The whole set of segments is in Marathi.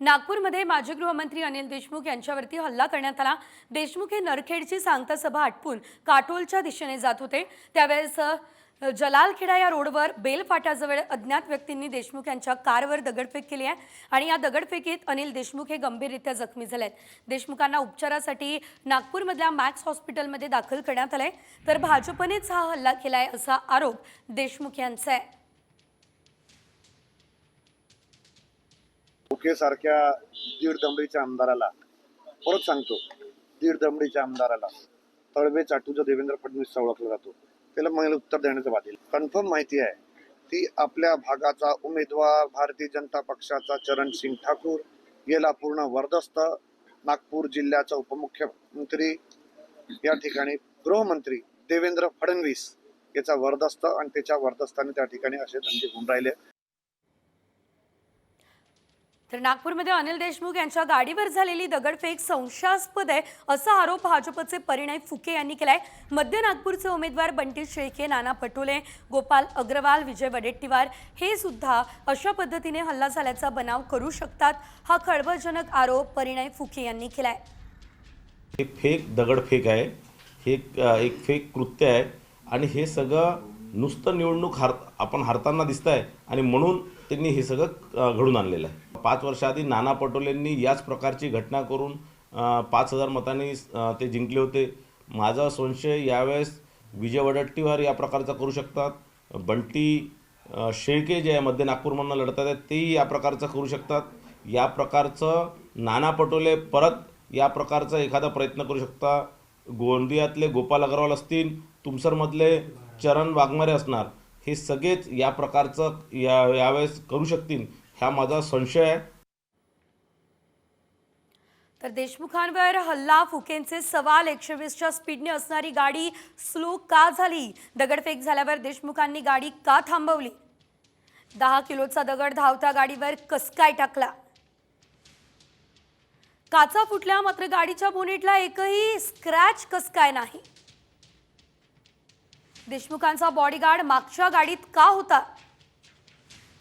नागपूरमध्ये माजी गृहमंत्री अनिल देशमुख यांच्यावरती हल्ला करण्यात आला। देशमुख हे नरखेडची सांगता सभा आटपून काटोलच्या दिशेने जात होते। त्यावेळेस जलालखेडा या रोडवर बेलफाटाजवळ अज्ञात व्यक्तींनी देशमुख यांच्या कारवर दगडफेक केली आहे आणि या दगडफेकीत अनिल देशमुख हे गंभीररित्या जखमी झाले आहेत। देशमुखांना उपचारासाठी नागपूरमधल्या मॅक्स हॉस्पिटलमध्ये दाखल करण्यात आले, तर भाजपनेच हा हल्ला केलाय असा आरोप देशमुख यांचा आहे। ओके सारख्या दीड दमडीच्या आमदाराला परत सांगतो, दीड दमडीच्या आमदाराला तळवे चाटूचा देवेंद्र फडणवीसचा ओळखला जातो, त्याला मला उत्तर देण्याचं बातील कन्फर्म माहिती आहे ती आपल्या भागाचा उमेदवार भारतीय जनता पक्षाचा चरणसिंग ठाकूर याला पूर्ण वर्दस्त, नागपूर जिल्ह्याचा उपमुख्यमंत्री या ठिकाणी गृहमंत्री देवेंद्र फडणवीस याचा वर्दस्त आणि त्याच्या वर्दस्ताने त्या ठिकाणी असे धंदे होऊन राहिले। तर नागपूरमध्ये अनिल देशमुख यांच्या गाडीवर झालेली दगडफेक संशयास्पद आहे असा आरोप भाजपचे परिणय फुके यांनी केलाय। मध्य नागपूरचे उमेदवार बंटी शेळके, नाना पटोले, गोपाल अग्रवाल, विजय वडेट्टीवार हे सुद्धा अशा पद्धतीने हल्ला झाल्याचा बनाव करू शकतात, हा खळबळजनक आरोप परिणय फुके यांनी केलाय। हे फेक दगडफेक आहे, हे एक फेक कृत्य आहे आणि हे सगळं नुसतं निवडणूक आपण हारताना दिसत आहे आणि म्हणून त्यांनी हे सगळं घडून आणलेलं आहे। 5 वर्षाआधी नाना पटोलेंनी याच प्रकारची घटना करून 5000 मतांनी ते जिंकले होते। माझा संशय यावेळेस विजय वडेट्टीवार या प्रकारचा करू शकतात, बंटी शेळके जे मध्य नागपूरमधून लढतात आहेत तेही या प्रकारचं करू शकतात। या प्रकारचं नाना पटोले परत या प्रकारचा एखादा प्रयत्न करू शकता। गोंदियातले गोपाल अग्रवाल असतील, तुमसरमधले चरण वाघमारे असणार, हे सगळेच या प्रकारचं यावेळेस करू शकतील, हा माझा संशय आहे। तर देशमुखांवर हल्ला, फुकेंचे सवाल, 120च्या स्पीडने असणारी गाडी स्लो का झाली? दगडफेक झाल्यावर देशमुखांनी गाडी का थांबवली? 10 किलोचा दगड धावता गाडीवर कस काय टाकला? काचा फुटल्या मात्र गाडीच्या बोनेटला एकही स्क्रॅच कस काय नाही? देशमुखांचा बॉडीगार्ड मागच्या गाडीत का होता?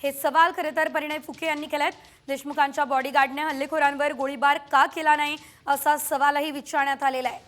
हे सवाल खरे तर परिणय फुके यांनी केलेत। देशमुखांच्या बॉडीगार्डने हल्लेखोरांवर गोळीबार का केला नाही असा सवालही विचारण्यात आलेला आहे।